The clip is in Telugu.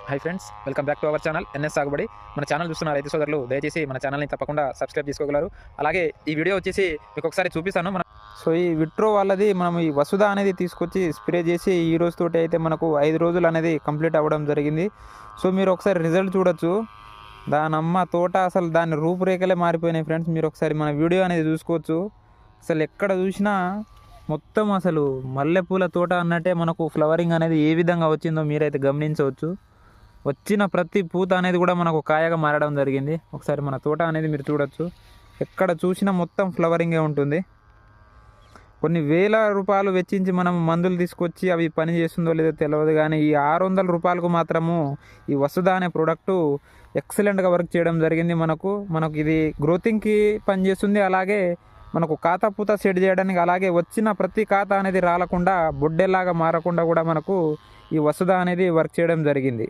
Hi friends, welcome back to our channel NS Sagubadi. మన ఛానల్ చూస్తున్న రైతు సోదరులు దయచేసి మన ఛానల్ని తప్పకుండా సబ్స్క్రైబ్ చేసుకోగలరు. అలాగే ఈ వీడియో వచ్చేసి మీకు ఒకసారి చూపిస్తాను. సో ఈ విట్రో వాళ్ళది మనం ఈ వసుధ అనేది తీసుకొచ్చి స్ప్రే చేసి ఈ రోజుతోటి అయితే మనకు 5 రోజులు అనేది కంప్లీట్ అవ్వడం జరిగింది. సో మీరు ఒకసారి రిజల్ట్ చూడొచ్చు. దానమ్మ తోట అసలు దాని రూపురేఖలే మారిపోయినాయి ఫ్రెండ్స్. మీరు ఒకసారి మన వీడియో అనేది చూసుకోవచ్చు. అసలు ఎక్కడ చూసినా మొత్తం అసలు మల్లెపూల తోట అన్నట్టే మనకు ఫ్లవరింగ్ అనేది ఏ విధంగా వచ్చిందో మీరైతే గమనించవచ్చు. వచ్చిన ప్రతి పూత అనేది కూడా మనకు కాయగా మారడం జరిగింది. ఒకసారి మన తోట అనేది మీరు చూడొచ్చు. ఎక్కడ చూసినా మొత్తం ఫ్లవరింగే ఉంటుంది. కొన్ని వేల రూపాయలు వెచ్చించి మనం మందులు తీసుకొచ్చి అవి పని చేస్తుందో లేదో తెలియదు, కానీ ఈ 600 రూపాయలకు మాత్రము ఈ వసుధ అనే ప్రోడక్టు ఎక్సలెంట్గా వర్క్ చేయడం జరిగింది. మనకు ఇది గ్రోతింగ్కి పనిచేస్తుంది. అలాగే మనకు ఖాతా పూత సెట్ చేయడానికి, అలాగే వచ్చిన ప్రతి ఖాతా అనేది రాలకుండా బొడ్డెలాగా మారకుండా కూడా మనకు ఈ వసుధ అనేది వర్క్ చేయడం జరిగింది.